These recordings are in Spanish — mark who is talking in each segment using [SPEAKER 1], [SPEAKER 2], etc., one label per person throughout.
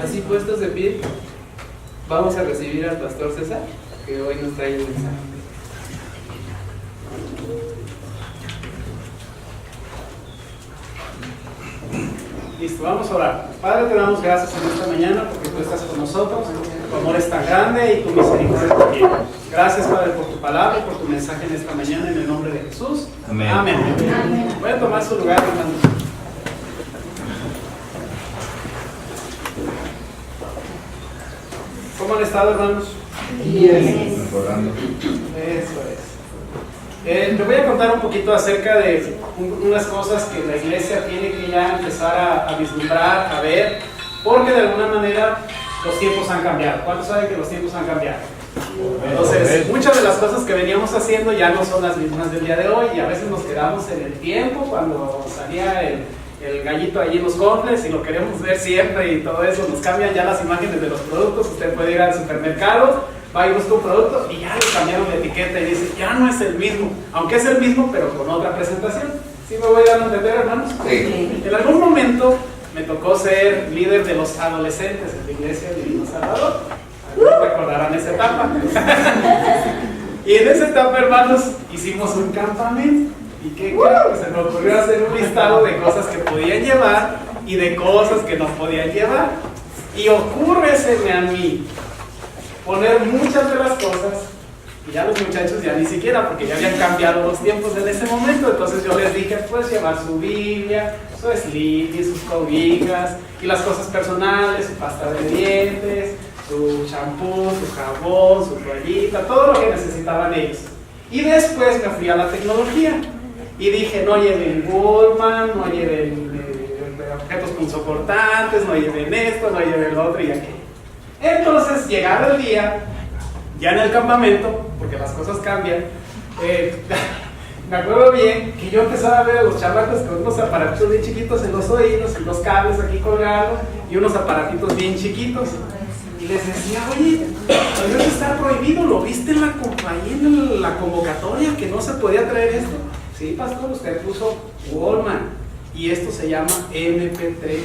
[SPEAKER 1] Así puestos de pie, vamos a recibir al pastor César, que hoy nos trae un mensaje. Listo, vamos a orar. Padre, te damos gracias en esta mañana porque tú estás con nosotros, tu amor es tan grande y tu misericordia también. Gracias, Padre, por tu palabra y por tu mensaje en esta mañana, en el nombre de Jesús. Amén. Amén. Amén. Voy a tomar su lugar, hermanos. ¿Cómo han estado, hermanos?
[SPEAKER 2] Bien.
[SPEAKER 1] Eso es. Les voy a contar un poquito acerca de unas cosas que la iglesia tiene que ya empezar a vislumbrar, a ver, porque de alguna manera los tiempos han cambiado. ¿Cuántos saben que los tiempos han cambiado? Entonces, muchas de las cosas que veníamos haciendo ya no son las mismas del día de hoy, y a veces nos quedamos en el tiempo cuando salía el gallito allí en los cornflakes y lo queremos ver siempre y todo eso. Nos cambian ya las imágenes de los productos. Usted puede ir al supermercado, va y busca un producto y ya le cambiaron la etiqueta y dice, ya no es el mismo, aunque es el mismo pero con otra presentación. ¿Sí me voy dando a entender, hermanos?
[SPEAKER 2] Sí.
[SPEAKER 1] En algún momento me tocó ser líder de los adolescentes en la iglesia de Divino Salvador. Algunos recordarán esa etapa. Y en esa etapa, hermanos, hicimos un campamento. ¿Y qué creo? Que se me ocurrió hacer un listado de cosas que podían llevar y de cosas que no podían llevar. Y ocurreseme a mí poner muchas de las cosas, y ya los muchachos ya ni siquiera, porque ya habían cambiado los tiempos en ese momento. Entonces yo les dije, pues llevar su Biblia, su sleepy, sus cobijas, y las cosas personales, su pasta de dientes, su champú, su jabón, su toallita, todo lo que necesitaban ellos. Y después me fui a la tecnología, y dije, no lleven Walkman, no lleven objetos punzocortantes, no lleven esto, no lleven lo otro y aquello. Entonces, llegado el día, ya en el campamento, porque las cosas cambian, me acuerdo bien que yo empezaba a ver a los chamacos con unos aparatitos bien chiquitos en los oídos, y los cables aquí colgados, y unos aparatitos bien chiquitos. Y les decía, oye, eso está prohibido, ¿lo viste en la compañía, en la convocatoria, que no se podía traer esto? Sí, pastor, usted puso Walkman, y esto se llama MP3.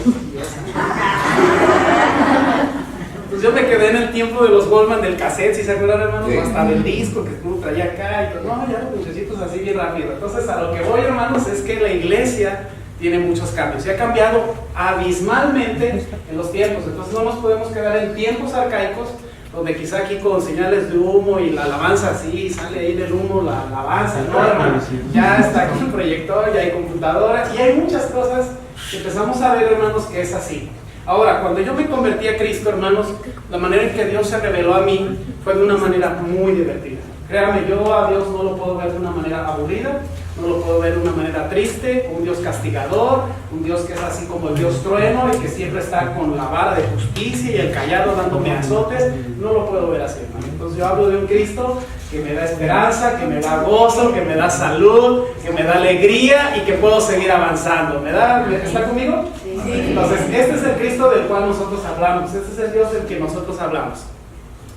[SPEAKER 1] Pues yo me quedé en el tiempo de los Walkman del cassette, ¿sí se acuerdan, hermanos? Sí. Hasta del disco que uno traía acá y todo. No, ya los muchachitos así bien rápido. Entonces, a lo que voy, hermanos, es que la iglesia tiene muchos cambios y ha cambiado abismalmente en los tiempos. Entonces no nos podemos quedar en tiempos arcaicos donde quizá aquí con señales de humo y la alabanza así, sale ahí del humo la alabanza, ¿no, hermanos? Ya está aquí el proyector, ya hay computadora y hay muchas cosas que empezamos a ver, hermanos, que es así. Ahora, cuando yo me convertí a Cristo, hermanos, la manera en que Dios se reveló a mí fue de una manera muy divertida. Créame, yo a Dios no lo puedo ver de una manera aburrida, no lo puedo ver de una manera triste, un Dios castigador, un Dios que es así como el Dios trueno y que siempre está con la vara de justicia y el callado dándome azotes. No lo puedo ver así, hermano. Entonces yo hablo de un Cristo que me da esperanza, que me da gozo, que me da salud, que me da alegría y que puedo seguir avanzando. ¿Está conmigo? Sí. Entonces, este es el Cristo del cual nosotros hablamos, este es el Dios del que nosotros hablamos.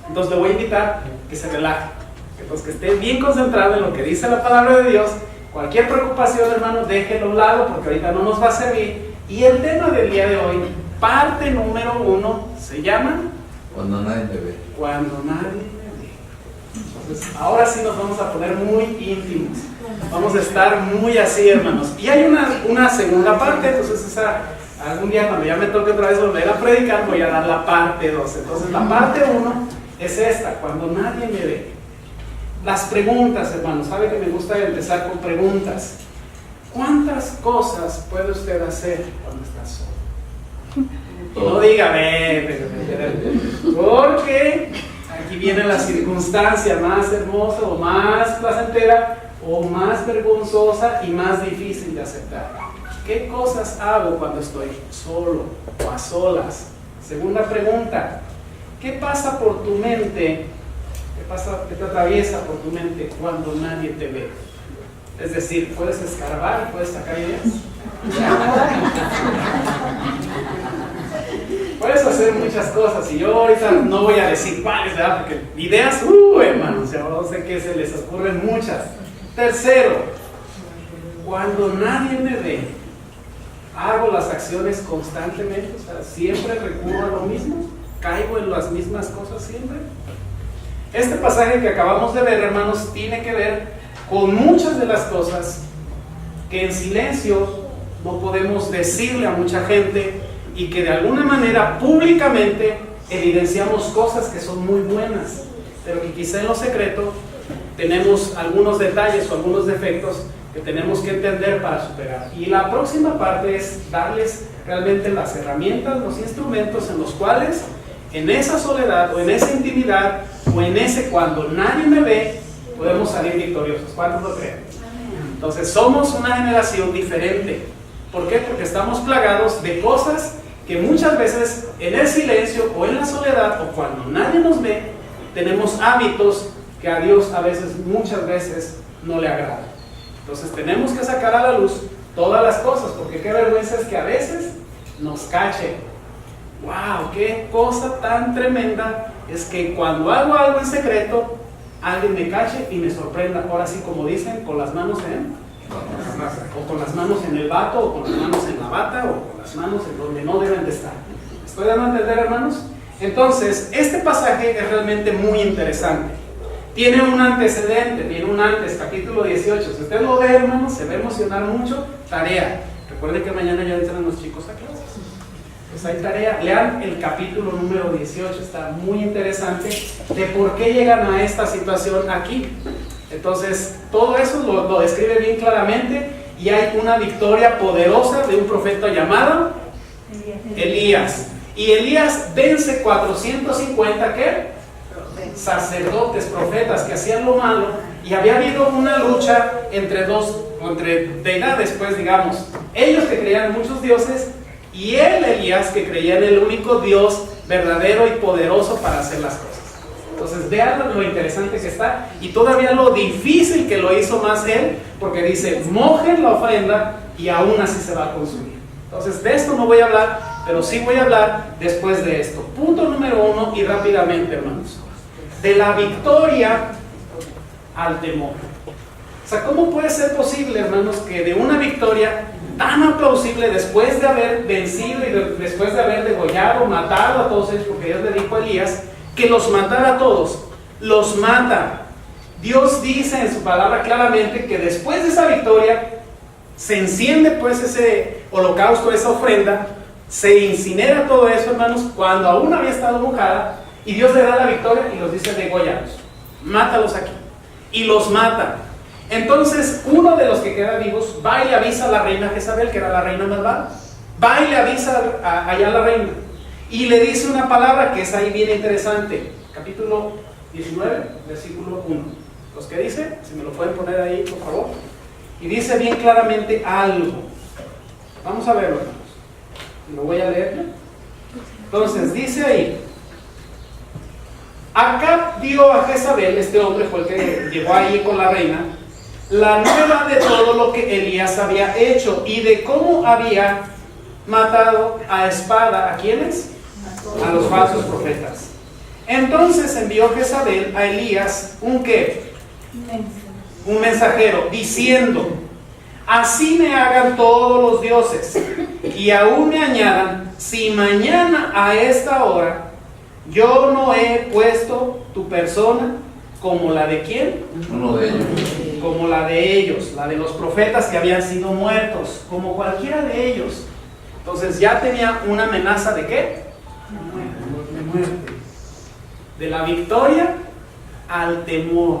[SPEAKER 1] Entonces le voy a invitar que se relaje, entonces que esté bien concentrado en lo que dice la palabra de Dios. Cualquier preocupación, hermano, déjelo a un lado porque ahorita no nos va a servir. Y el tema del día de hoy, parte número 1, se llama
[SPEAKER 2] Cuando nadie te ve.
[SPEAKER 1] Cuando nadie me ve. Entonces, ahora sí nos vamos a poner muy íntimos. Vamos a estar muy así, hermanos. Y hay una segunda parte, entonces algún día cuando ya me toque otra vez volver a predicar, voy a dar la parte 2. Entonces, la parte 1 es esta, cuando nadie me ve. Las preguntas, hermanos, sabe que me gusta empezar con preguntas. ¿Cuántas cosas puede usted hacer cuando está solo? Y no diga, porque aquí viene la circunstancia más hermosa o más placentera o más vergonzosa y más difícil de aceptar. ¿Qué cosas hago cuando estoy solo o a solas? Segunda pregunta, ¿qué pasa por tu mente? ¿Qué te atraviesa por tu mente cuando nadie te ve? Es decir, puedes escarbar y puedes sacar ideas. Puedes hacer muchas cosas y yo ahorita no voy a decir cuáles, ¿verdad? Porque ideas, hermanos, yo sé que se les ocurren muchas. Tercero, cuando nadie me ve, hago las acciones constantemente, o sea, siempre recurro a lo mismo, caigo en las mismas cosas siempre. Este pasaje que acabamos de ver, hermanos, tiene que ver con muchas de las cosas que en silencio no podemos decirle a mucha gente y que de alguna manera públicamente evidenciamos cosas que son muy buenas, pero que quizá en lo secreto tenemos algunos detalles o algunos defectos que tenemos que entender para superar. Y la próxima parte es darles realmente las herramientas, los instrumentos en los cuales en esa soledad o en esa intimidad o en ese cuando nadie me ve podemos salir victoriosos. ¿Cuántos lo creen? Entonces somos una generación diferente. ¿Por qué? Porque estamos plagados de cosas que muchas veces en el silencio o en la soledad o cuando nadie nos ve tenemos hábitos que a Dios a veces, muchas veces no le agradan. Entonces tenemos que sacar a la luz todas las cosas, porque qué vergüenza es que a veces nos cachen. ¡Wow! ¡Qué cosa tan tremenda! Es que cuando hago algo en secreto, alguien me cache y me sorprenda. Ahora sí, como dicen, con las manos o con las manos en el vato, o con las manos en la bata, o con las manos en donde no deben de estar. ¿Estoy dando a entender, hermanos? Entonces, este pasaje es realmente muy interesante. Tiene un antecedente, tiene un antes, capítulo 18. Si usted lo ve, hermanos, se va a emocionar mucho. Tarea. Recuerde que mañana ya entran los chicos a clases. Pues hay tarea. Lean el capítulo número 18. Está muy interesante de por qué llegan a esta situación aquí. Entonces, todo eso lo describe bien claramente. Y hay una victoria poderosa de un profeta llamado Elías. Y Elías vence 450, ¿qué? Sacerdotes, profetas que hacían lo malo, y había habido una lucha entre deidades, pues digamos, ellos que creían en muchos dioses y Elías que creía en el único Dios verdadero y poderoso para hacer las cosas. Entonces vean lo interesante que está y todavía lo difícil que lo hizo más él, porque dice, mojen la ofrenda y aún así se va a consumir. Entonces de esto no voy a hablar, pero sí voy a hablar después de esto. Punto número 1 y rápidamente, hermanos. De la victoria al temor. O sea, ¿cómo puede ser posible, hermanos, que de una victoria tan aplausible después de haber vencido y después de haber degollado, matado a todos ellos, porque Dios le dijo a Elías que los matara a todos, los mata? Dios dice en su palabra claramente que después de esa victoria se enciende pues ese holocausto, esa ofrenda, se incinera todo eso, hermanos, cuando aún había estado mojada. Y Dios le da la victoria y los dice: dególlalos, mátalos aquí. Y los mata. Entonces uno de los que quedan vivos va y le avisa a la reina Jezabel, que era la reina malvada. Va y le avisa allá a la reina y le dice una palabra que es ahí bien interesante. Capítulo 19, versículo 1. Los que dice, si me lo pueden poner ahí, por favor. Y dice bien claramente algo. Vamos a verlo, hermanos. Lo voy a leer. Entonces dice ahí: Acab dio a Jezabel, este hombre fue el que llegó ahí con la reina, la nueva de todo lo que Elías había hecho y de cómo había matado a espada, ¿a quiénes? A los falsos profetas. Entonces envió Jezabel a Elías un ¿qué? Un mensajero, diciendo: así me hagan todos los dioses y aún me añadan, si mañana a esta hora yo no he puesto tu persona como la de ¿quién?
[SPEAKER 2] Uno de ellos.
[SPEAKER 1] Como la de ellos, la de los profetas que habían sido muertos, como cualquiera de ellos. Entonces ya tenía una amenaza ¿de qué? De muerte. De la victoria al temor.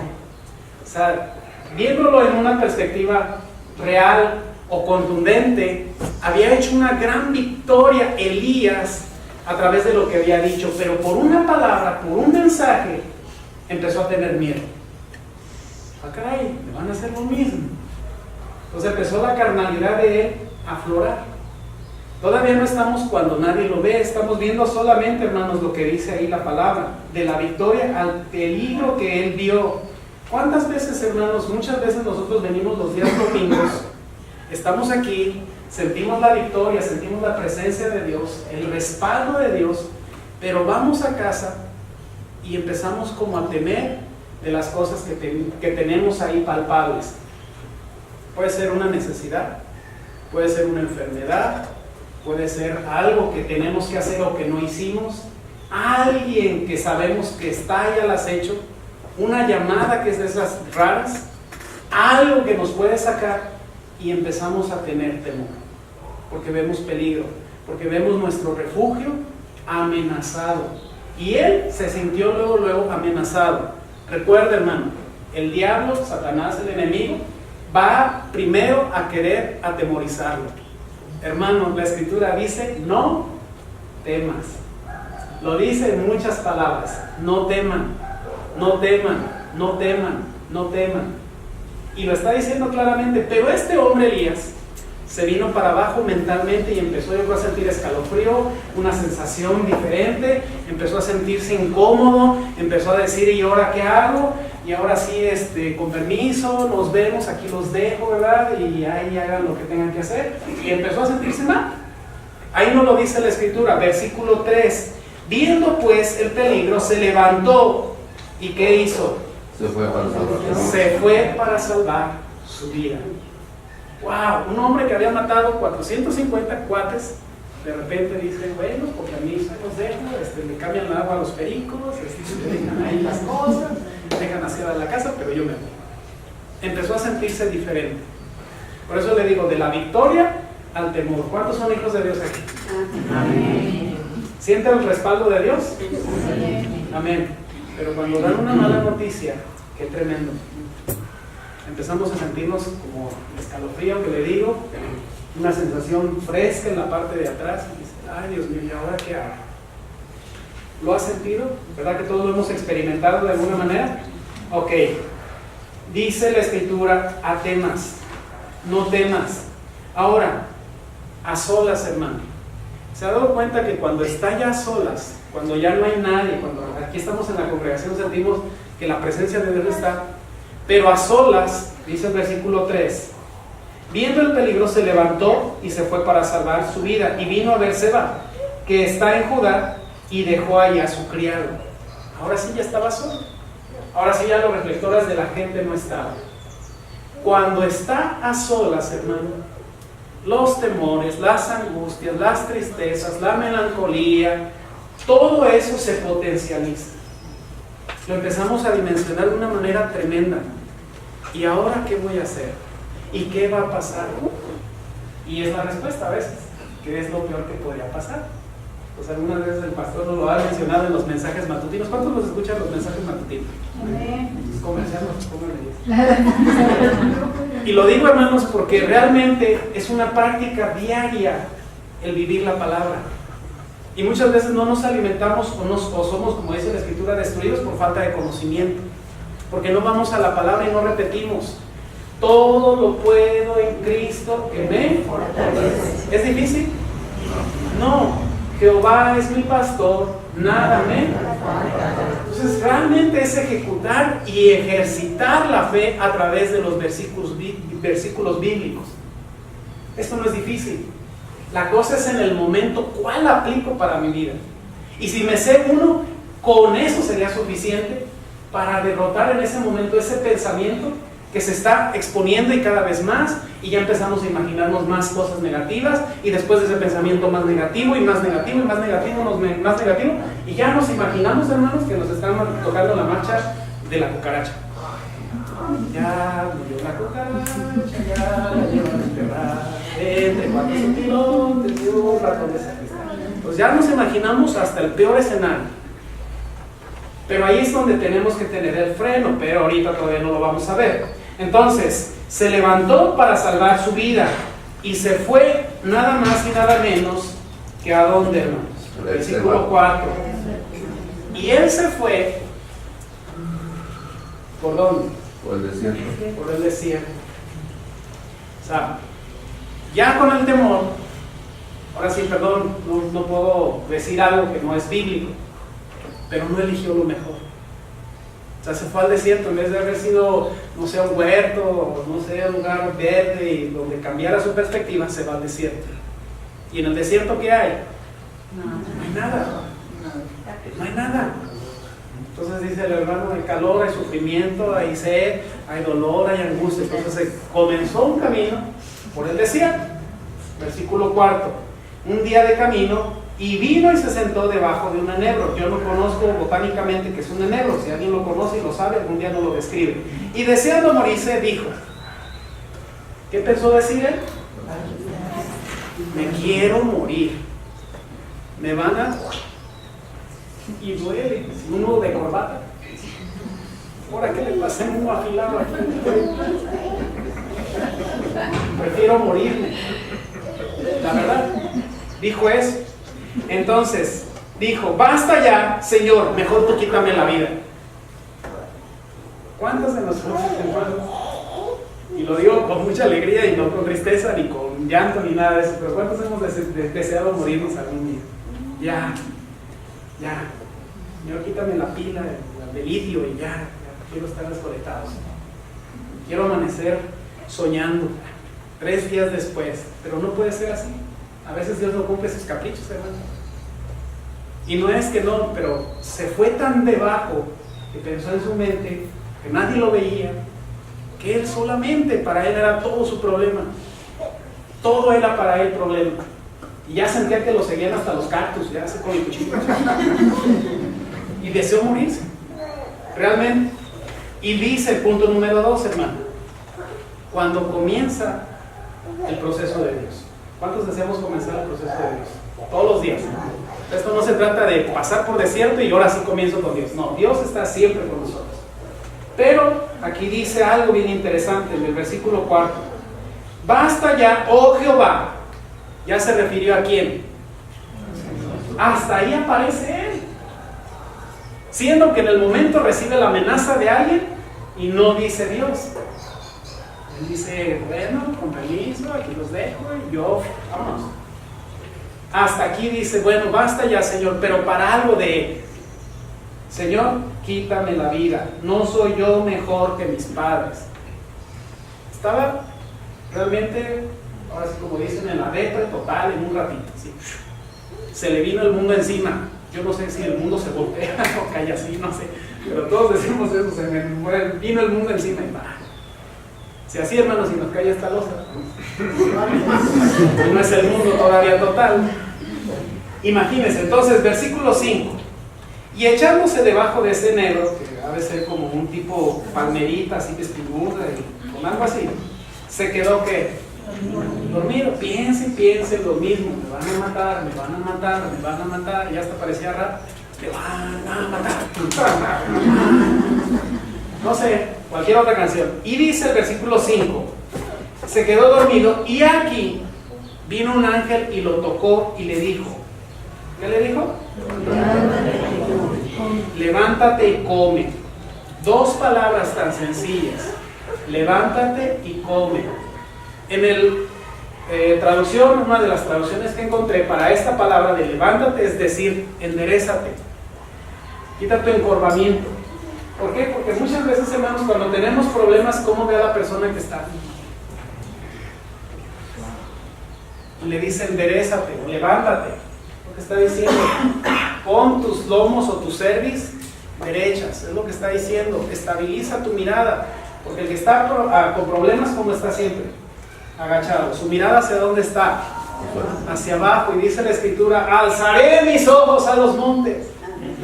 [SPEAKER 1] O sea, viéndolo en una perspectiva real o contundente, había hecho una gran victoria Elías a través de lo que había dicho, pero por una palabra, por un mensaje, empezó a tener miedo. Ah, caray, me van a hacer lo mismo. Entonces empezó la carnalidad de él a aflorar. Todavía no estamos cuando nadie lo ve, estamos viendo solamente, hermanos, lo que dice ahí la palabra, de la victoria al peligro que él vio. ¿Cuántas veces, hermanos? Muchas veces nosotros venimos los días domingos, estamos aquí, sentimos la victoria, sentimos la presencia de Dios, el respaldo de Dios, pero vamos a casa y empezamos como a temer de las cosas que tenemos ahí palpables. Puede ser una necesidad, puede ser una enfermedad, puede ser algo que tenemos que hacer o que no hicimos, alguien que sabemos que está ahí al acecho, una llamada que es de esas raras, algo que nos puede sacar y empezamos a tener temor, porque vemos peligro, porque vemos nuestro refugio amenazado. Y él se sintió luego amenazado. Recuerda, hermano, el diablo, Satanás, el enemigo, va primero a querer atemorizarlo. Hermano, la escritura dice, no temas. Lo dice en muchas palabras, no teman, no teman, no teman, no teman. Y lo está diciendo claramente, pero este hombre Elías se vino para abajo mentalmente y empezó a sentir escalofrío, una sensación diferente, empezó a sentirse incómodo, empezó a decir, ¿y ahora qué hago? Y ahora sí, con permiso, nos vemos, aquí los dejo, ¿verdad? Y ahí hagan lo que tengan que hacer. Y empezó a sentirse mal. Ahí no lo dice la escritura, versículo 3. Viendo pues el peligro, se levantó. ¿Y qué hizo?
[SPEAKER 2] Se fue para salvar.
[SPEAKER 1] Se fue para salvar su vida. ¡Wow! Un hombre que había matado 450 cuates, de repente dice, bueno, porque a mí se los dejo, le cambian el agua a los pericos, le dejan ahí las cosas, dejan hacia la casa, pero yo me voy. Empezó a sentirse diferente. Por eso le digo, de la victoria al temor. ¿Cuántos son hijos de Dios aquí? Amén. ¿Sienten el respaldo de Dios? Amén. Pero cuando dan una mala noticia, qué tremendo. Empezamos a sentirnos como escalofrío, que le digo, una sensación fresca en la parte de atrás. Y dice, ay Dios mío, ¿y ahora qué hago? ¿Lo has sentido? ¿Verdad que todos lo hemos experimentado de alguna manera? Ok. Dice la escritura, a temas, no temas. Ahora, a solas, hermano. ¿Se ha dado cuenta que cuando está ya a solas, cuando ya no hay nadie, cuando aquí estamos en la congregación sentimos que la presencia de Dios está, pero a solas, dice el versículo 3, viendo el peligro se levantó y se fue para salvar su vida y vino a Berseba, que está en Judá, y dejó ahí a su criado. Ahora sí ya estaba solo. Ahora sí ya los reflectores de la gente no estaban. Cuando está a solas, hermano, los temores, las angustias, las tristezas, la melancolía, todo eso se potencializa. Lo empezamos a dimensionar de una manera tremenda. ¿Y ahora qué voy a hacer? ¿Y qué va a pasar? Y es la respuesta a veces, que es lo peor que podría pasar. Pues algunas veces el pastor nos lo ha mencionado en los mensajes matutinos. ¿Cuántos nos escuchan los mensajes matutinos? Y lo digo, hermanos, porque realmente es una práctica diaria el vivir la palabra. Y muchas veces no nos alimentamos o somos, como dice la escritura, destruidos por falta de conocimiento. Porque no vamos a la palabra y no repetimos. Todo lo puedo en Cristo que me fortalece. ¿Es difícil? No. Jehová es mi pastor, nada me. Entonces realmente es ejecutar y ejercitar la fe a través de los versículos bíblicos. Esto no es difícil. La cosa es en el momento, ¿cuál aplico para mi vida? Y si me sé uno, con eso sería suficiente para derrotar en ese momento ese pensamiento que se está exponiendo y cada vez más, y ya empezamos a imaginarnos más cosas negativas, y después de ese pensamiento más negativo, y más negativo, y más negativo, más negativo, y ya nos imaginamos, hermanos, que nos están tocando la marcha de la cucaracha. Ya murió la cucaracha, ya la llevan a enterrar, entre 4 centilotes y un ratón de sacristán. Pues ya nos imaginamos hasta el peor escenario. Pero ahí es donde tenemos que tener el freno, pero ahorita todavía no lo vamos a ver. Entonces, se levantó para salvar su vida y se fue nada más y nada menos que ¿a dónde, hermanos? Versículo 4. Y él se fue, ¿por dónde?
[SPEAKER 2] Por el desierto.
[SPEAKER 1] Por el desierto. O sea, ya con el temor, ahora sí, perdón, no puedo decir algo que no es bíblico, pero no eligió lo mejor. O sea, se fue al desierto, en vez de haber sido, no sé, un huerto, o no sé, un lugar verde y donde cambiara su perspectiva, se va al desierto. ¿Y en el desierto qué hay? No hay nada. No hay nada. Entonces dice el hermano, hay calor, hay sufrimiento, hay sed, hay dolor, hay angustia. Entonces se comenzó un camino por el desierto. Versículo 4. Un día de camino, y vino y se sentó debajo de un enebro. Yo no conozco botánicamente qué es un enebro. Si alguien lo conoce y lo sabe, algún día nos lo describe. Y deseando morirse, dijo. ¿Qué pensó decir él? Me quiero morir. Me van a... Y duele, si un nudo de corbata. ¿Ahora qué le pasé un afilado aquí? Prefiero morirme. La verdad, dijo eso. Entonces, dijo, basta ya, Señor, mejor tú quítame la vida. ¿Cuántos de nosotros, hermanos? Y lo digo con mucha alegría y no con tristeza, ni con llanto, ni nada de eso, pero ¿cuántos hemos deseado morirnos algún día? Ya, Señor, quítame la pila de litio y ya quiero estar desconectado. Quiero amanecer soñando 3 días después, pero no puede ser así. A veces Dios no cumple sus caprichos, hermano. Y no es que no, pero se fue tan debajo que pensó en su mente que nadie lo veía, que él solamente, para él era todo su problema. Todo era para él problema. Y ya sentía que lo seguían hasta los cactus, ya se con el cuchillo. Y deseó morirse. Realmente. Y dice el punto número 2, hermano. Cuando comienza el proceso de Dios. ¿Cuántos deseamos comenzar el proceso de Dios? Todos los días. Esto no se trata de pasar por desierto y ahora sí comienzo con Dios. No, Dios está siempre con nosotros. Pero aquí dice algo bien interesante en el versículo 4. Basta ya, oh Jehová. Ya se refirió a quién. Hasta ahí aparece Él. Siendo que en el momento recibe la amenaza de alguien y no dice Dios. Él dice, bueno, con permiso, aquí los dejo y yo, vámonos. Hasta aquí dice, bueno, basta ya, Señor, pero para algo de, Señor, quítame la vida, no soy yo mejor que mis padres. Estaba realmente, ahora sí como dicen, en la depre total en un ratito, ¿sí? Se le vino el mundo encima. Yo no sé si el mundo se voltea o cae así, no sé, pero todos decimos eso, se me vino el mundo encima y va. Si así, hermanos, si nos cae esta losa, no es el mundo todavía total. Imagínense, entonces, versículo 5. Y echándose debajo de ese enebro, que ha de ser como un tipo palmerita, así que espiguda, con algo así, se quedó que dormido. Piense lo mismo: me van a matar, me van a matar, me van a matar. Y hasta parecía raro: me van a matar. No sé, cualquier otra canción. Y dice el versículo 5: se quedó dormido, y aquí vino un ángel y lo tocó y le dijo, ¿qué le dijo? Levántate y come. 2 palabras tan sencillas: levántate y come. En el traducción, una de las traducciones que encontré para esta palabra de levántate, es decir, enderézate, quita tu encorvamiento. ¿Por qué? Porque muchas veces, hermanos, cuando tenemos problemas, ¿cómo ve a la persona que está? Y le dice enderézate, levántate. Lo que está diciendo, pon tus lomos o tus cerviz derechas, es lo que está diciendo. Estabiliza tu mirada, porque el que está con problemas, ¿cómo está siempre? Agachado. Su mirada, ¿hacia dónde está? Hacia abajo. Y dice la Escritura: alzaré mis ojos a los montes.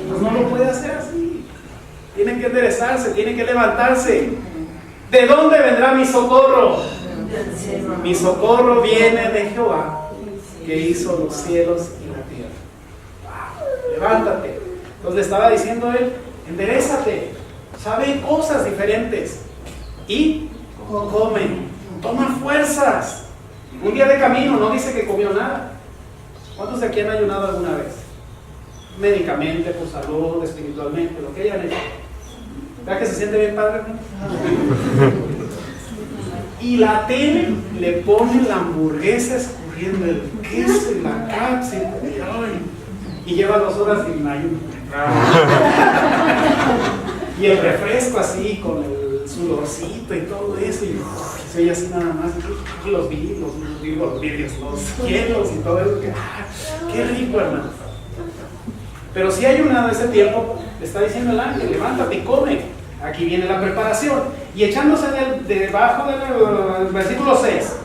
[SPEAKER 1] Pues no lo puede hacer así. Tiene que enderezarse, tiene que levantarse. ¿De dónde vendrá mi socorro? Mi socorro viene de Jehová, que hizo los cielos y la tierra. Wow. Levántate. Entonces le estaba diciendo él: enderézate, sabe cosas diferentes y come, toma fuerzas. Un día de camino, no dice que comió nada. ¿Cuántos de aquí han ayunado alguna vez? Médicamente, por salud, espiritualmente, lo que hayan hecho. ¿Verdad que se siente bien, padre? Y la tele le pone la hamburguesa escurriendo el queso y la cápsula y lleva 2 horas sin ayuno. Y el refresco así con el sudorcito y todo eso, y se oye así nada más, y los vidrios, los hielos y todo eso. ¡Qué rico, hermano! Pero si hay ayunado ese tiempo, le está diciendo el ángel: levántate y come. Aquí viene la preparación. Y echándose debajo del versículo 6,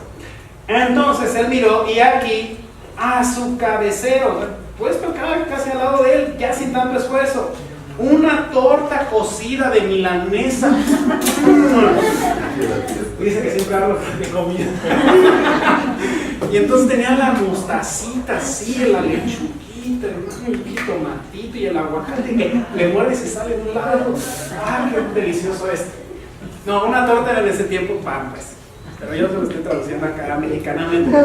[SPEAKER 1] Entonces él miró y aquí a su cabecero, puesto acá casi al lado de él, ya sin tanto esfuerzo, una torta cocida de milanesa. Dice que siempre hablo de comida. Y entonces tenía la mostacita así, la lechuguita, el jitomatito y el aguacate que le muerde y se sale de un lado. ¡Ah, qué delicioso esto! No, una torta era en ese tiempo pan, pues. Pero yo se lo estoy traduciendo acá americanamente.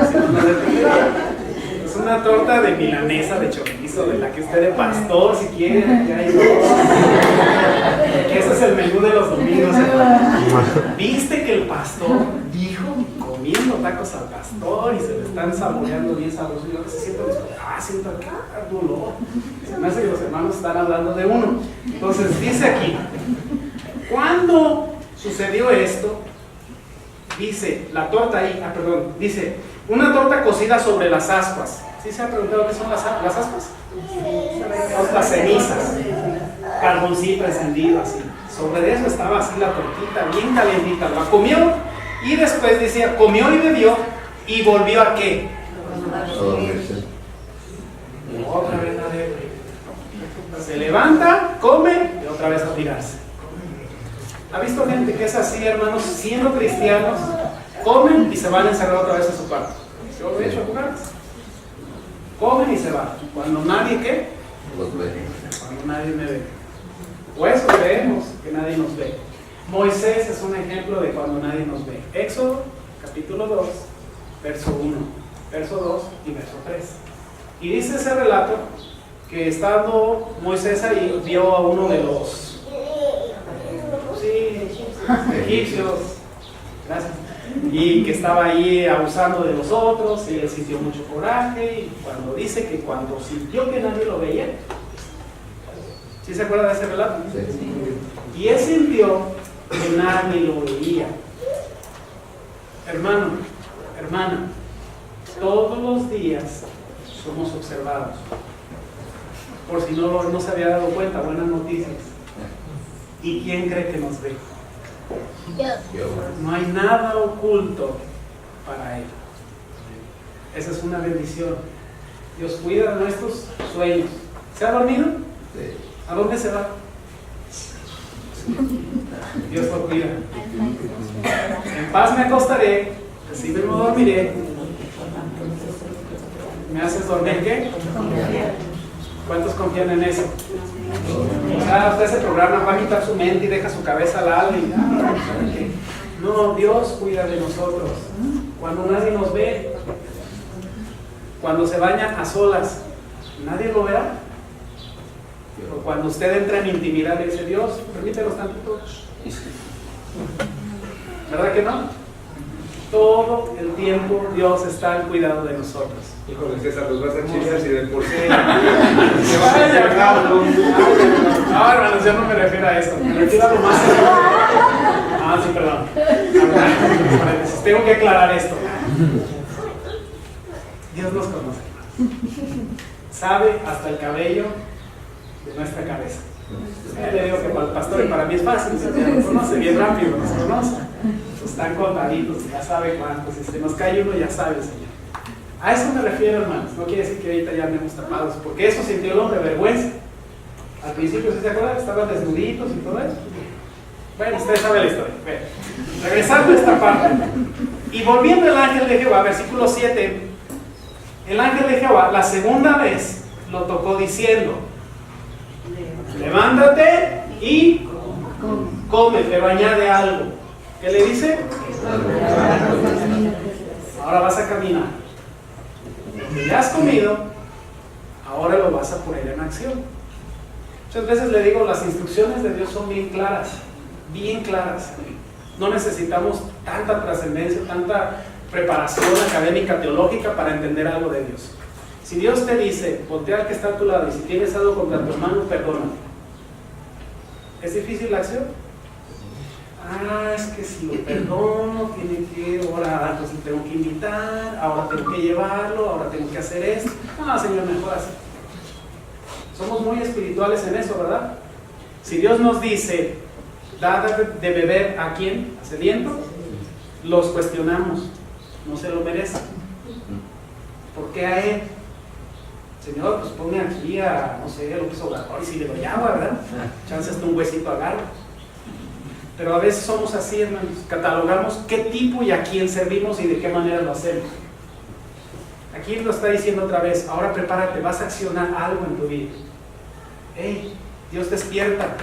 [SPEAKER 1] Es una torta de milanesa, de chorizo, de la que esté de pastor, si quiere. Ese es el menú de los domingos. ¿Viste que el pastor dijo comiendo tacos al pastor y se le están saboreando bien sabroso? Y lo que se siente después, siento acá dolor. Se me hace que los hermanos están hablando de uno. Entonces dice aquí, ¿cuándo sucedió esto? Dice, la torta ahí, dice, una torta cocida sobre las ascuas. ¿Sí se han preguntado qué son las ascuas? Son las cenizas, carboncito encendido así. Sobre eso estaba así la tortita, bien calientita. La comió y después decía, comió y bebió y volvió a ¿qué? Otra vez la depre. Se levanta, come y otra vez a tirarse. ¿Ha visto gente que es así, hermanos? Siendo cristianos, comen y se van a encerrar otra vez a su cuarto. Yo lo he hecho alguna vez. Comen y se van. Cuando nadie, ¿qué?
[SPEAKER 2] Los ve.
[SPEAKER 1] Cuando nadie me ve. O eso creemos, que nadie nos ve. Moisés es un ejemplo de cuando nadie nos ve. Éxodo, capítulo 2, verso 1, verso 2 y verso 3. Y dice ese relato que estando Moisés ahí, vio a uno de los egipcios, gracias, y que estaba ahí abusando de los otros, y él sintió mucho coraje, y cuando dice que cuando sintió que nadie lo veía, ¿sí se acuerda de ese relato? Sí. Y él sintió que nadie lo veía. Hermano, hermana, todos los días somos observados. Por si no se había dado cuenta, buenas noticias. ¿Y quién cree que nos ve? No hay nada oculto para Él. Esa es una bendición. Dios cuida de nuestros sueños. ¿Se ha dormido? Sí. ¿A dónde se va? Dios lo cuida. En paz me acostaré, así mismo dormiré. ¿Me haces dormir qué? ¿Cuántos confían en eso? O sea, usted ese programa va a quitar su mente y deja su cabeza al alma y no, Dios cuida de nosotros. Cuando nadie nos ve, cuando se baña a solas, nadie lo verá. Pero cuando usted entra en intimidad y dice, Dios, permítenos tantito. ¿Verdad que no? Todo el tiempo Dios está al cuidado de nosotros.
[SPEAKER 3] Híjole, César, los vas a chillar si de por sí.
[SPEAKER 1] No, hermanos, yo no me refiero a eso. Me refiero a lo más. Sí, perdón. Tengo que aclarar esto. Dios nos conoce. Sabe hasta el cabello de nuestra cabeza. Le digo que para el pastor y para mí es fácil. Nos conoce bien rápido, nos conoce. Están contaditos, ya sabe cuántos. Si se nos cae uno, ya sabe el Señor. A eso me refiero, hermanos. No quiere decir que ahorita ya andemos tapados, porque eso sintió el hombre, vergüenza. Al principio, ¿sí se acuerdan? Estaban desnuditos y todo eso. Bueno, ustedes saben la historia. Bueno, regresando a esta parte. Y volviendo el ángel de Jehová, versículo 7. El ángel de Jehová, la segunda vez, lo tocó diciendo: levántate y come, pero añade algo. ¿Qué le dice? Ahora vas a caminar. Lo que ya has comido, ahora lo vas a poner en acción. Muchas veces le digo, las instrucciones de Dios son bien claras, bien claras. No necesitamos tanta trascendencia, tanta preparación académica, teológica para entender algo de Dios. Si Dios te dice, voltea al que está a tu lado y si tienes algo contra tu hermano, perdónalo. ¿Es difícil la acción? Es que si lo perdono, tiene que orar, entonces tengo que invitar, ahora tengo que llevarlo, ahora tengo que hacer esto. Señor, mejor así. Somos muy espirituales en eso, ¿verdad? Si Dios nos dice, da de beber a quién, a sediento, los cuestionamos, no se lo merece. ¿Por qué a él? Señor, pues ponme aquí a, no sé, López Obrador y si le doy agua, ¿verdad? Chance hasta un huesito agarro. Pero a veces somos así, hermanos. Catalogamos qué tipo y a quién servimos y de qué manera lo hacemos. Aquí lo está diciendo otra vez. Ahora prepárate, vas a accionar algo en tu vida. Hey, Dios despierta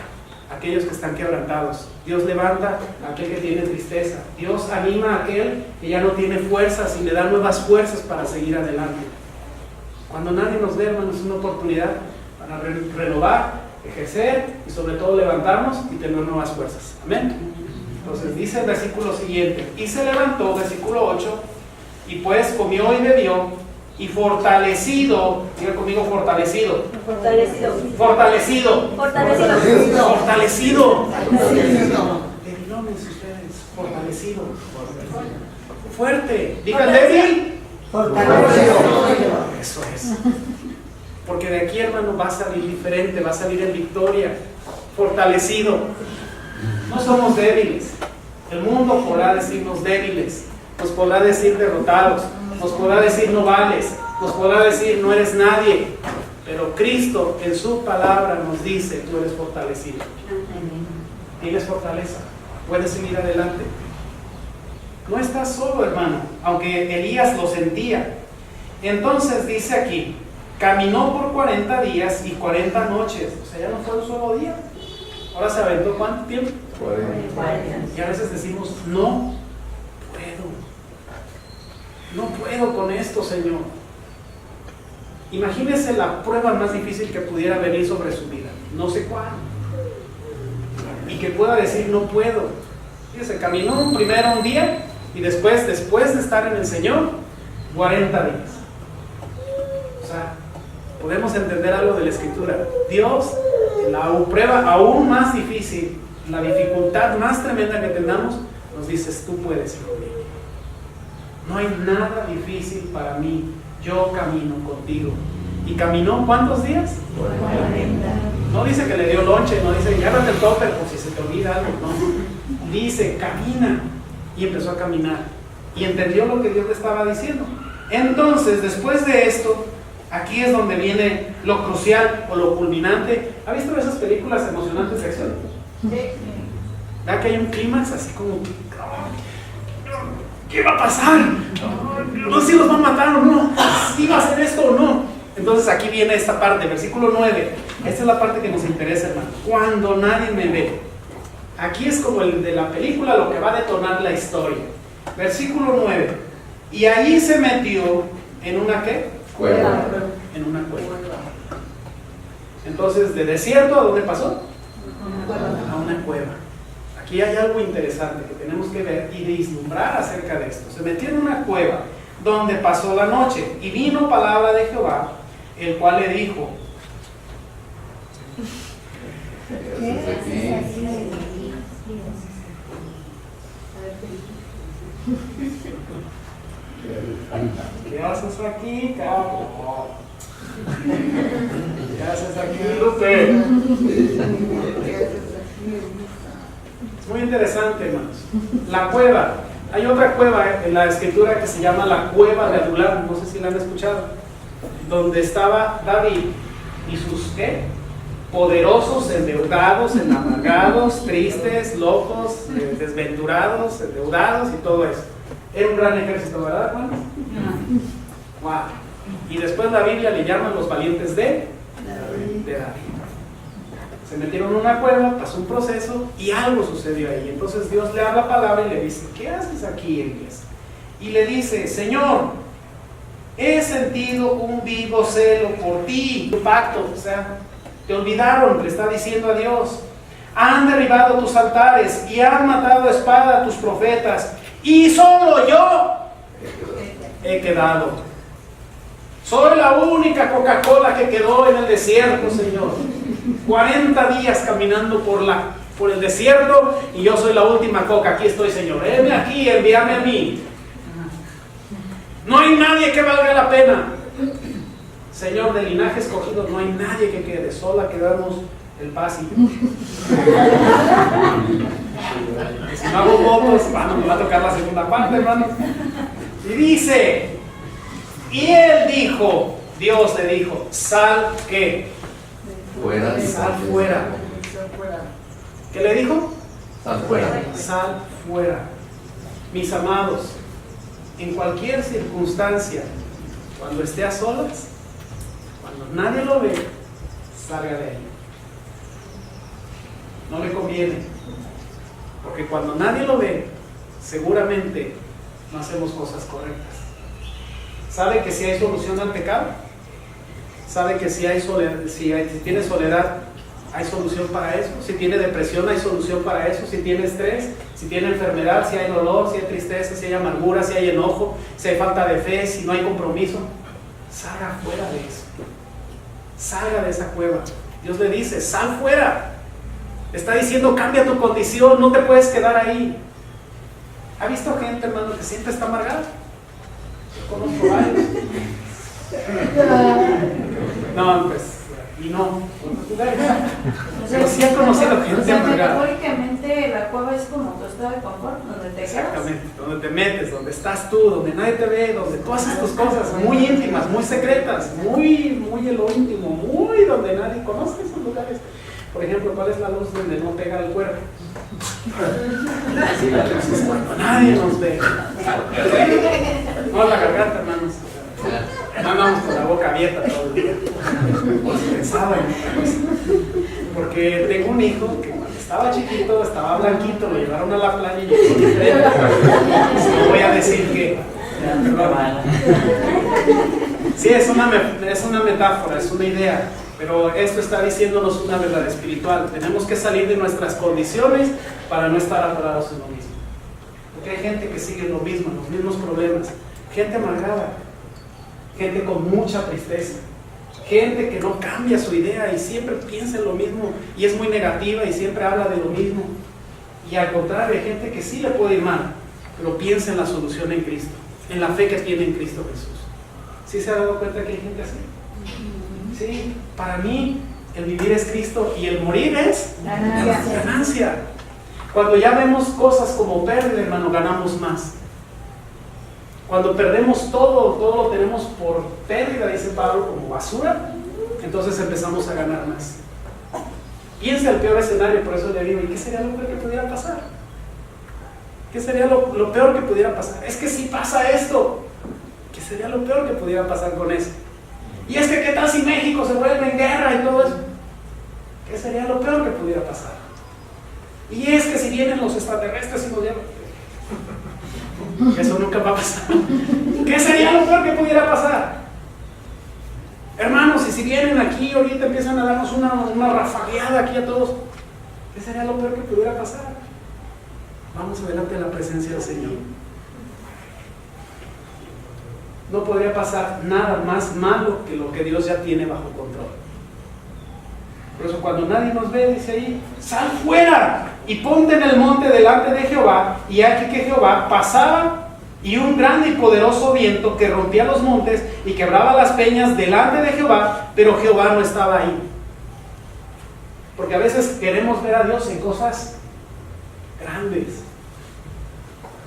[SPEAKER 1] a aquellos que están quebrantados. Dios levanta a aquel que tiene tristeza. Dios anima a aquel que ya no tiene fuerzas y le da nuevas fuerzas para seguir adelante. Cuando nadie nos ve, hermanos, es una oportunidad para renovar, ejercer y sobre todo levantarnos y tener nuevas fuerzas. Amén. Entonces dice el versículo siguiente: y se levantó, versículo 8, y pues comió y bebió, y fortalecido, diga conmigo, fortalecido.
[SPEAKER 4] Fortalecido.
[SPEAKER 1] Fortalecido.
[SPEAKER 4] Fortalecido.
[SPEAKER 1] Fortalecido. Debilones ustedes, fortalecido. Fuerte. Diga débil.
[SPEAKER 4] Fortalecido.
[SPEAKER 1] Eso es. Porque de aquí, hermano, va a salir diferente, va a salir en victoria. Fortalecido. No somos débiles. El mundo podrá decirnos débiles, nos podrá decir derrotados, nos podrá decir no vales, nos podrá decir no eres nadie. Pero Cristo en su palabra nos dice: tú eres fortalecido. Tienes fortaleza, puedes seguir adelante. No estás solo, hermano, aunque Elías lo sentía. Entonces dice aquí: caminó por 40 días y 40 noches. O sea, ya no fue un solo día. Ahora se aventó ¿cuánto tiempo?
[SPEAKER 4] 40.
[SPEAKER 1] Y a veces decimos: no puedo con esto, Señor. Imagínese la prueba más difícil que pudiera venir sobre su vida, no sé cuál, y que pueda decir: no puedo. Fíjese, caminó primero un día y después de estar en el Señor, 40 días. O sea, podemos entender algo de la Escritura. Dios, en la prueba aún más difícil, la dificultad más tremenda que tengamos, nos dices: tú puedes, hijo mío. No hay nada difícil para mí, yo camino contigo. ¿Y caminó cuántos días?
[SPEAKER 4] 40.
[SPEAKER 1] No dice que le dio lonche, no dice agárrate el topper por si se te olvida algo, no. Dice camina, y empezó a caminar y entendió lo que Dios le estaba diciendo. Entonces, después de esto, aquí es donde viene lo crucial o lo culminante. ¿Ha visto esas películas emocionantes de acción?
[SPEAKER 4] Sí.
[SPEAKER 1] ¿Verdad que hay un clímax así como ¿qué va a pasar? No sé si los van a matar o no, si va a hacer esto o no. Entonces aquí viene esta parte, versículo 9. Esta es la parte que nos interesa, hermano. Cuando nadie me ve. Aquí es como el de la película, lo que va a detonar la historia. Versículo 9. Y allí se metió en una ¿qué?
[SPEAKER 2] Cueva.
[SPEAKER 1] En una cueva. Entonces, de desierto, ¿a dónde pasó? A una cueva. Aquí hay algo interesante que tenemos que ver y vislumbrar acerca de esto. Se metió en una cueva donde pasó la noche y vino palabra de Jehová, el cual le dijo: ¿qué haces aquí, cabrón? ¿Qué haces aquí, Lupe? Es muy interesante, hermanos. La cueva. Hay otra cueva en la escritura que se llama la cueva de Adulam. No sé si la han escuchado. Donde estaba David y sus ¿qué? Poderosos, endeudados, amargados, tristes, locos, desventurados, endeudados y todo eso. Era un gran ejército, ¿verdad, Juan? Wow. Y después la Biblia le llama los valientes de David. Se metieron en una cueva, pasó un proceso y algo sucedió ahí. Entonces Dios le habla palabra y le dice: ¿qué haces aquí, Elías? Y le dice: Señor, he sentido un vivo celo por ti, tu pacto. O sea, te olvidaron, le está diciendo a Dios. Han derribado tus altares y han matado a espada a tus profetas, y solo yo he quedado. Soy la única Coca-Cola que quedó en el desierto, Señor. 40 días caminando por el desierto y yo soy la última coca. Aquí estoy, Señor. Heme aquí, envíame a mí. No hay nadie que valga la pena. Señor, del linaje escogido no hay nadie que quede. Sola quedamos el Paz y yo. Si no hago votos, bueno, me va a tocar la segunda parte, hermano. Y dice, y él dijo, Dios le dijo, sal, ¿qué?
[SPEAKER 2] Fuera.
[SPEAKER 1] Sal fuera. ¿Qué le dijo?
[SPEAKER 2] Sal fuera.
[SPEAKER 1] Sal fuera. Mis amados, en cualquier circunstancia, cuando esté a solas, cuando nadie lo ve, salga de ahí. No le conviene, porque cuando nadie lo ve, seguramente no hacemos cosas correctas. ¿Sabe que si hay solución al pecado? ¿Sabe que si hay soledad, si tiene soledad, hay solución para eso? Si tiene depresión, hay solución para eso. Si tiene estrés, si tiene enfermedad, si hay dolor, si hay tristeza, si hay amargura, si hay enojo, si hay falta de fe, si no hay compromiso, salga fuera de eso. Salga de esa cueva. Dios le dice, sal fuera. Está diciendo, cambia tu condición, no te puedes quedar ahí. ¿Ha visto gente, hermano, que siempre está amargada? Yo conozco varios. No, pues, y no. Pero sí he conocido gente amargada.
[SPEAKER 4] Metafóricamente, la cueva es como tu estado de confort, donde te quedas.
[SPEAKER 1] Exactamente, donde te metes, donde estás tú, donde nadie te ve, donde tú haces tus cosas muy íntimas, muy secretas, muy en lo íntimo, muy donde nadie conoce esos lugares. Por ejemplo, ¿cuál es la luz donde no pega el cuerpo? Cuando nadie nos ve. No, la garganta, hermanos. No andamos con la boca abierta todo el día. Pensaba en otra cosa. Porque tengo un hijo que cuando estaba chiquito, estaba blanquito, lo llevaron a la playa y llegó diferente. No voy a decir que. Sí, es una metáfora, es una idea. Pero esto está diciéndonos una verdad espiritual. Tenemos que salir de nuestras condiciones para no estar atorados en lo mismo. Porque hay gente que sigue lo mismo, los mismos problemas. Gente amargada, gente con mucha tristeza, gente que no cambia su idea y siempre piensa en lo mismo y es muy negativa y siempre habla de lo mismo. Y al contrario, hay gente que sí le puede ir mal, pero piensa en la solución en Cristo, en la fe que tiene en Cristo Jesús. ¿Sí se ha dado cuenta que hay gente así? Sí, para mí el vivir es Cristo y el morir es ganancia. Cuando ya vemos cosas como pérdida, hermano, ganamos más. Cuando perdemos todo lo tenemos por pérdida, dice Pablo, como basura, entonces empezamos a ganar más. Piensa el peor escenario, por eso le digo, ¿y qué sería lo peor que pudiera pasar? ¿Qué sería lo peor que pudiera pasar? Es que si pasa esto, ¿qué sería lo peor que pudiera pasar con eso? Y es que ¿qué tal si México se vuelve en guerra y todo eso? ¿Qué sería lo peor que pudiera pasar? Y es que si vienen los extraterrestres y nos llevan, eso nunca va a pasar. ¿Qué sería lo peor que pudiera pasar? Hermanos, y si vienen aquí ahorita empiezan a darnos una rafagueada aquí a todos, ¿qué sería lo peor que pudiera pasar? Vamos adelante a la presencia del Señor. No podría pasar nada más malo que lo que Dios ya tiene bajo control. Por eso cuando nadie nos ve, dice ahí, sal fuera y ponte en el monte delante de Jehová. Y aquí que Jehová pasaba y un grande y poderoso viento que rompía los montes y quebraba las peñas delante de Jehová, pero Jehová no estaba ahí. Porque a veces queremos ver a Dios en cosas grandes.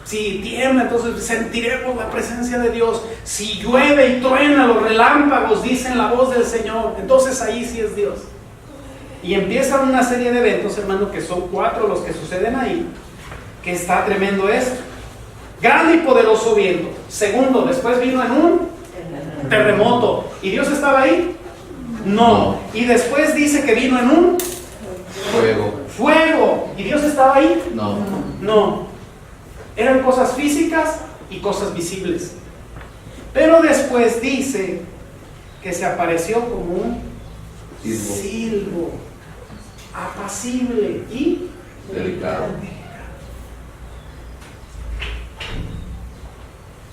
[SPEAKER 1] Si tiembla, entonces sentiremos la presencia de Dios. Si llueve y truena, los relámpagos dicen la voz del Señor. Entonces ahí sí es Dios. Y empiezan una serie de eventos, hermano, que son 4 los que suceden ahí, que está tremendo esto. Grande y poderoso viento. Segundo, después vino en un terremoto. ¿Y Dios estaba ahí? No. Y después dice que vino en un fuego. ¿Y Dios estaba ahí? No. Eran cosas físicas y cosas visibles. Pero después dice que se apareció como un silbo, apacible y
[SPEAKER 2] delicado.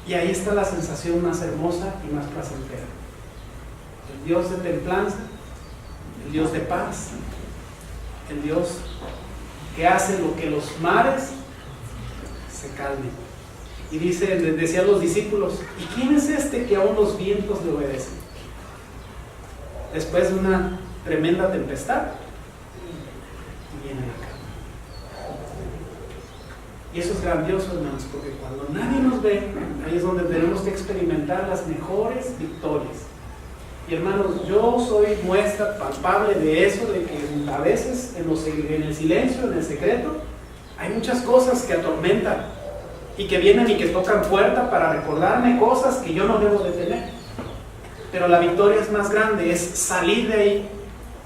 [SPEAKER 1] Y ahí está la sensación más hermosa y más placentera. El Dios de templanza, el Dios de paz, el Dios que hace lo que los mares se calmen. Y decían los discípulos, ¿y quién es este que aún los vientos le obedecen? Después de una tremenda tempestad, y viene la calma. Y eso es grandioso, hermanos, porque cuando nadie nos ve, ahí es donde tenemos que experimentar las mejores victorias. Y hermanos, yo soy muestra palpable de eso, de que a veces en el silencio, en el secreto, hay muchas cosas que atormentan y que vienen y que tocan puerta para recordarme cosas que yo no debo de tener. Pero la victoria es más grande, es salir de ahí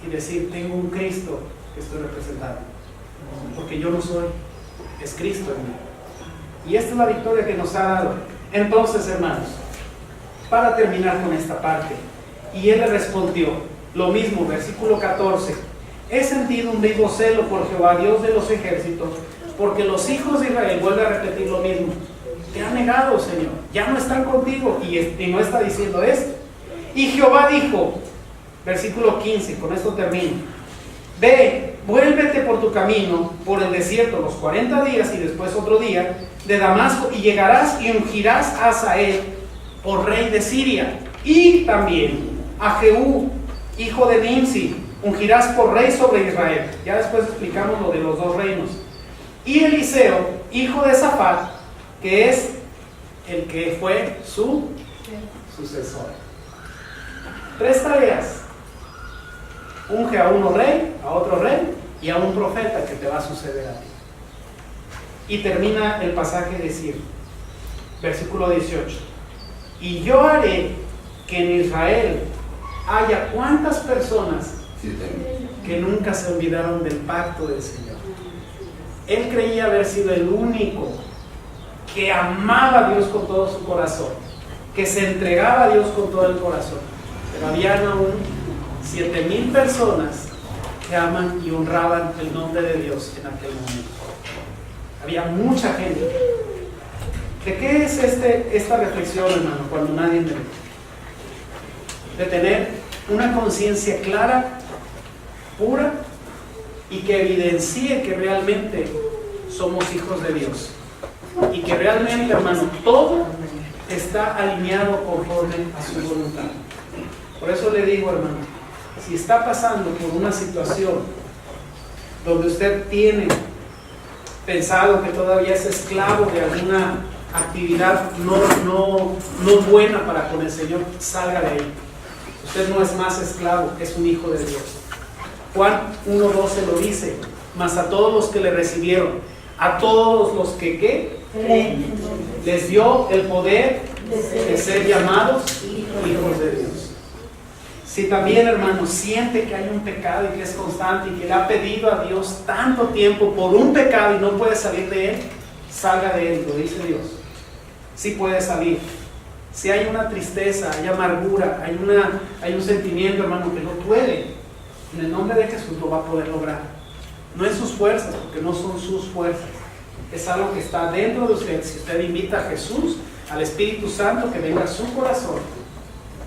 [SPEAKER 1] y decir, tengo un Cristo que estoy representando, porque yo no soy, es Cristo en mí. Y esta es la victoria que nos ha dado. Entonces, hermanos, para terminar con esta parte, y él le respondió, lo mismo, versículo 14, he sentido un vivo celo por Jehová, Dios de los ejércitos, porque los hijos de Israel, vuelve a repetir lo mismo, te han negado, Señor, ya no están contigo, y no está diciendo esto. Y Jehová dijo, versículo 15, con esto termino, ve, vuélvete por tu camino, por el desierto, los 40 días y después otro día, de Damasco, y llegarás y ungirás a Hazael por rey de Siria, y también a Jehú, hijo de Nimsi, ungirás por rey sobre Israel. Ya después explicamos lo de los dos reinos. Y Eliseo, hijo de Safat, que es el que fue su sucesor. 3 tareas. Unge a uno rey, a otro rey y a un profeta que te va a suceder a ti. Y termina el pasaje decir, versículo 18, y yo haré que en Israel haya cuántas personas que nunca se olvidaron del pacto del Señor. Él creía haber sido el único que amaba a Dios con todo su corazón, que se entregaba a Dios con todo el corazón. Pero habían aún 7,000 personas que aman y honraban el nombre de Dios en aquel momento. Había mucha gente. ¿De qué es esta reflexión, hermano, cuando nadie me ve? De tener una conciencia clara, pura, y que evidencie que realmente somos hijos de Dios. Y que realmente, hermano, todo está alineado conforme a su voluntad. Por eso le digo, hermano, si está pasando por una situación donde usted tiene pensado que todavía es esclavo de alguna actividad no buena para con el Señor, salga de ahí. Usted no es más esclavo, es un hijo de Dios. Juan 1:12 lo dice, mas a todos los que le recibieron, a todos los que ¿qué? Les dio el poder de ser llamados hijos de Dios. Si también, hermano, siente que hay un pecado y que es constante y que le ha pedido a Dios tanto tiempo por un pecado y no puede salir de él, salga de él, lo dice Dios. Sí puede salir. Si hay una tristeza, hay amargura, hay un sentimiento, hermano, que no puede, en el nombre de Jesús lo va a poder lograr. No en sus fuerzas, porque no son sus fuerzas. Es algo que está dentro de usted. Si usted invita a Jesús, al Espíritu Santo, que venga a su corazón,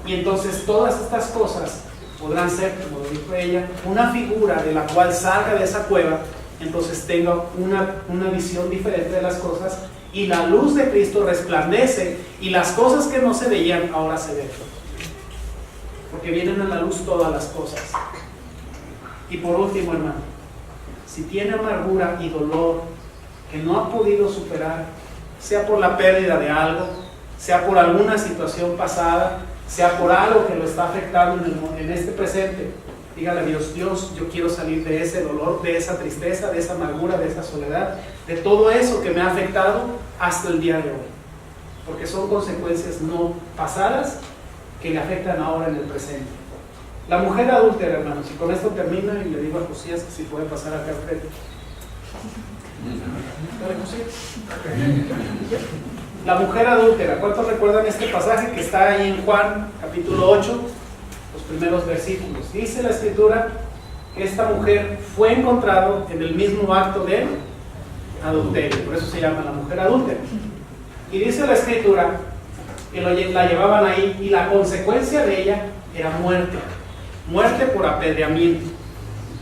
[SPEAKER 1] y entonces todas estas cosas podrán ser, como lo dijo ella, una figura de la cual salga de esa cueva, entonces tenga una visión diferente de las cosas, y la luz de Cristo resplandece, y las cosas que no se veían ahora se ven, porque vienen a la luz todas las cosas. Y por último, hermano, si tiene amargura y dolor que no ha podido superar, sea por la pérdida de algo, sea por alguna situación pasada, sea por algo que lo está afectando en este presente, dígale a Dios, Dios, yo quiero salir de ese dolor, de esa tristeza, de esa amargura, de esa soledad, de todo eso que me ha afectado hasta el día de hoy, porque son consecuencias no pasadas que le afectan ahora en el presente. La mujer adúltera, hermanos, y con esto termino y le digo a Josías que si puede pasar acá al frente. La mujer adúltera, ¿cuántos recuerdan este pasaje que está ahí en Juan capítulo 8, los primeros versículos? Dice la escritura que esta mujer fue encontrada en el mismo acto de adulterio, por eso se llama la mujer adúltera. Y dice la escritura que la llevaban ahí y la consecuencia de ella era muerte por apedreamiento.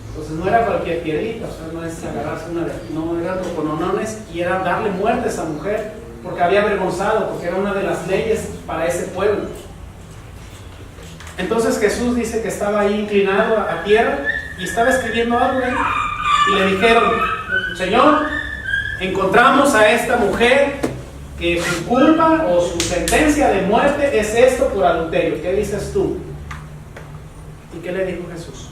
[SPEAKER 1] Entonces no era cualquier piedrita, o sea, no es agarrarse no eran trocononones, y era darle muerte a esa mujer, porque había avergonzado, porque era una de las leyes para ese pueblo. Entonces Jesús dice que estaba ahí inclinado a tierra y estaba escribiendo algo ahí, y le dijeron, Señor, encontramos a esta mujer que su culpa o su sentencia de muerte es esto por adulterio. ¿Qué dices tú? ¿Y qué le dijo Jesús?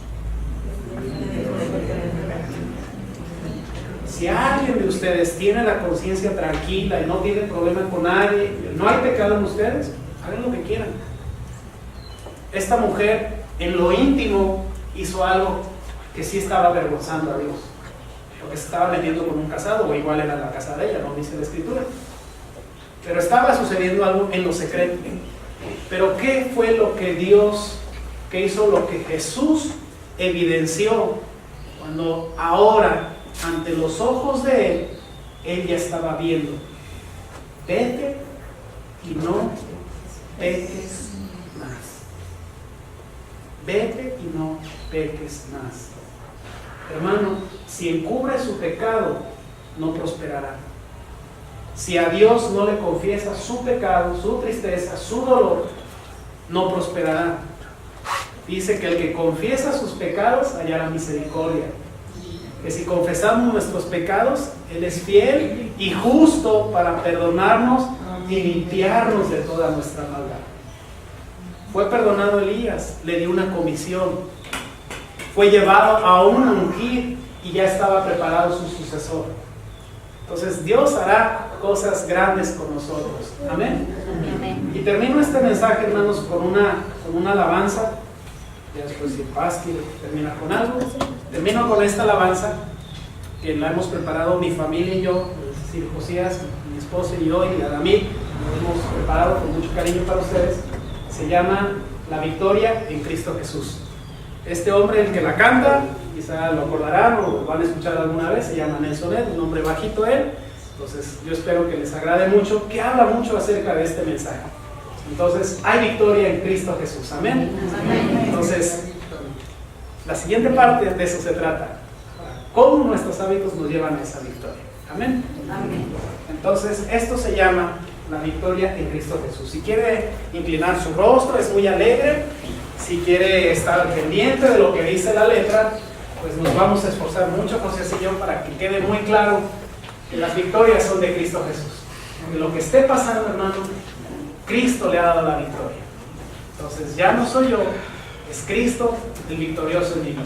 [SPEAKER 1] Si alguien de ustedes tiene la conciencia tranquila y no tiene problema con nadie, no hay pecado en ustedes, hagan lo que quieran. Esta mujer en lo íntimo hizo algo que sí estaba avergonzando a Dios, porque se estaba metiendo con un casado, o igual era la casa de ella, no dice la escritura, pero estaba sucediendo algo en lo secreto. Pero ¿qué fue lo que Dios, qué hizo lo que Jesús evidenció cuando ahora ante los ojos de él ya estaba viendo? Vete y no peques más. Vete y no peques más. Hermano, si encubre su pecado, no prosperará. Si a Dios no le confiesa su pecado, su tristeza, su dolor, no prosperará. Dice que el que confiesa sus pecados hallará misericordia. Que si confesamos nuestros pecados, Él es fiel y justo para perdonarnos y limpiarnos de toda nuestra maldad. Fue perdonado Elías, le dio una comisión, fue llevado aún a ungir y ya estaba preparado su sucesor. Entonces Dios hará cosas grandes con nosotros. Amén.
[SPEAKER 4] Amén.
[SPEAKER 1] Y termino este mensaje, hermanos, con una alabanza. Ya después si Paz quiere terminar con algo. Termino con esta alabanza que la hemos preparado mi familia y yo, es decir, Josías, mi esposo y yo, y Adamid, lo hemos preparado con mucho cariño para ustedes. Se llama La Victoria en Cristo Jesús. Este hombre, el que la canta, quizá lo acordarán o lo van a escuchar alguna vez, se llama Nelson Ed, un hombre bajito él. Entonces yo espero que les agrade mucho, que habla mucho acerca de este mensaje. Entonces, hay victoria en Cristo Jesús. Amén.
[SPEAKER 4] Amén.
[SPEAKER 1] Entonces, la siguiente parte de eso se trata. ¿Cómo nuestros hábitos nos llevan a esa victoria? Amén.
[SPEAKER 4] Amén.
[SPEAKER 1] Entonces, esto se llama La Victoria en Cristo Jesús. Si quiere inclinar su rostro, es muy alegre. Si quiere estar pendiente de lo que dice la letra, pues nos vamos a esforzar mucho, José y yo, para que quede muy claro que las victorias son de Cristo Jesús. Que lo que esté pasando, hermano, Cristo le ha dado la victoria. Entonces ya no soy yo, es Cristo el victorioso en mi vida.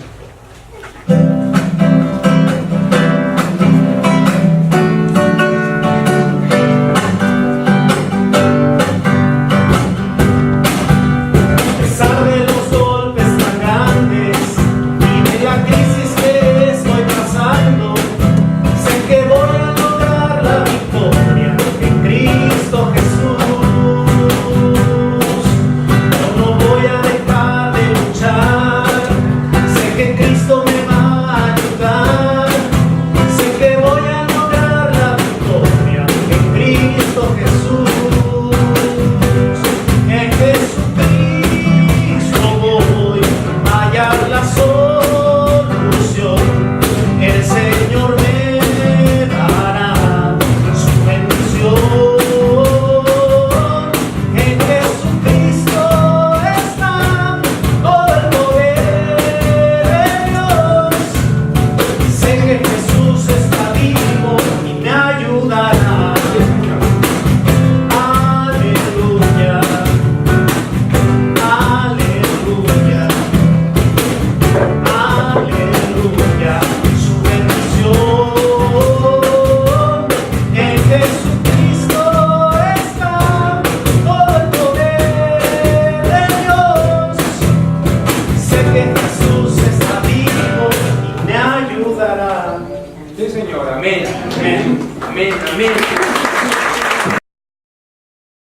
[SPEAKER 3] Sí, Señor, amén, amén, amén, amén.